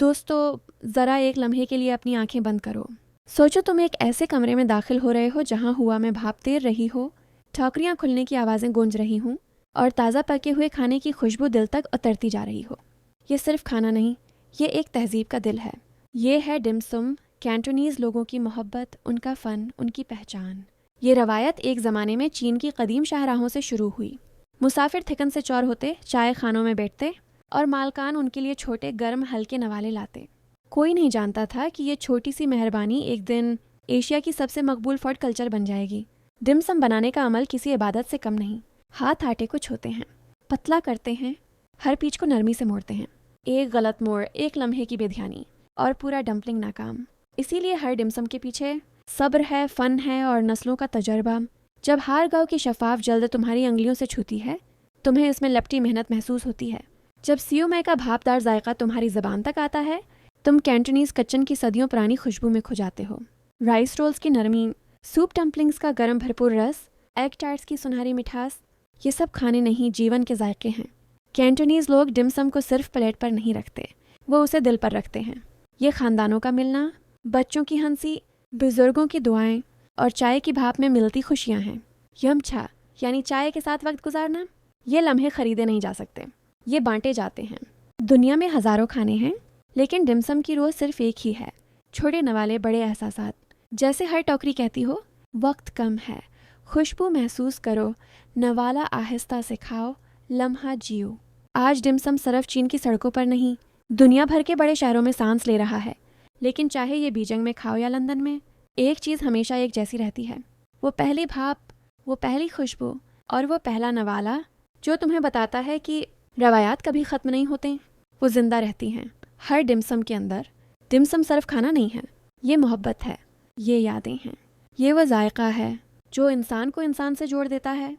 دوستو، ذرا ایک لمحے کے لیے اپنی آنکھیں بند کرو. سوچو تم ایک ایسے کمرے میں داخل ہو رہے ہو جہاں ہوا میں بھاپ تیر رہی ہو، ٹھوکریاں کھلنے کی آوازیں گونج رہی ہوں اور تازہ پکے ہوئے کھانے کی خوشبو دل تک اترتی جا رہی ہو. یہ صرف کھانا نہیں، یہ ایک تہذیب کا دل ہے. یہ ہے ڈم سم، کینٹونیز لوگوں کی محبت، ان کا فن، ان کی پہچان. یہ روایت ایک زمانے میں چین کی قدیم شاہراہوں سے شروع ہوئی. مسافر تھکن سے چور ہوتے، چائے خانوں میں بیٹھتے اور مالکان ان کے لیے چھوٹے گرم ہلکے نوالے لاتے. کوئی نہیں جانتا تھا کہ یہ چھوٹی سی مہربانی ایک دن ایشیا کی سب سے مقبول فوڈ کلچر بن جائے گی. ڈم سم بنانے کا عمل کسی عبادت سے کم نہیں. ہاتھ آٹے کو چھوتے ہیں، پتلا کرتے ہیں، ہر پیچ کو نرمی سے موڑتے ہیں. ایک غلط موڑ، ایک لمحے کی بے دھیانی اور پورا ڈمپلنگ ناکام. اسی لیے ہر ڈم سم کے پیچھے صبر ہے، فن ہے اور نسلوں کا تجربہ. جب ہار گاؤں کی شفاف جلد تمہاری انگلیوں سے چھوتی ہے، تمہیں اس میں لپٹی محنت محسوس ہوتی ہے. جب سیو میں کا بھاپدار ذائقہ تمہاری زبان تک آتا ہے، تم کینٹونیز کچن کی صدیوں پرانی خوشبو میں کھو جاتے ہو. رائس رولز کی نرمی، سوپ ڈمپلنگز کا گرم بھرپور رس، ایگ ٹارٹس کی سنہری مٹھاس، یہ سب کھانے نہیں، جیون کے ذائقے ہیں. کینٹونیز لوگ ڈم سم کو صرف پلیٹ پر نہیں رکھتے، وہ اسے دل پر رکھتے ہیں. یہ خاندانوں کا ملنا، بچوں کی ہنسی، بزرگوں کی دعائیں اور چائے کی بھاپ میں ملتی خوشیاں ہیں. یم چھا یعنی چائے کے ساتھ وقت گزارنا. یہ لمحے خریدے نہیں جا سکتے، یہ بانٹے جاتے ہیں. دنیا میں ہزاروں کھانے ہیں، لیکن ڈم سم کی روح صرف ایک ہی ہے. چھوٹے نوالے، بڑے احساسات. جیسے ہر ٹوکری کہتی ہو، وقت کم ہے، خوشبو محسوس کرو، نوالا آہستہ سے کھاؤ، لمحہ جیو. آج ڈم سم صرف چین کی سڑکوں پر نہیں، دنیا بھر کے بڑے شہروں میں سانس لے رہا ہے. لیکن چاہے یہ بیجنگ میں کھاؤ یا لندن میں، ایک چیز ہمیشہ ایک جیسی رہتی ہے. وہ پہلی بھاپ، وہ پہلی خوشبو اور وہ پہلا نوالا جو تمہیں بتاتا ہے کہ روایات کبھی ختم نہیں ہوتے، وہ زندہ رہتی ہیں ہر ڈم سم کے اندر. ڈم سم صرف کھانا نہیں ہے، یہ محبت ہے، یہ یادیں ہیں، یہ وہ ذائقہ ہے جو انسان کو انسان سے جوڑ دیتا ہے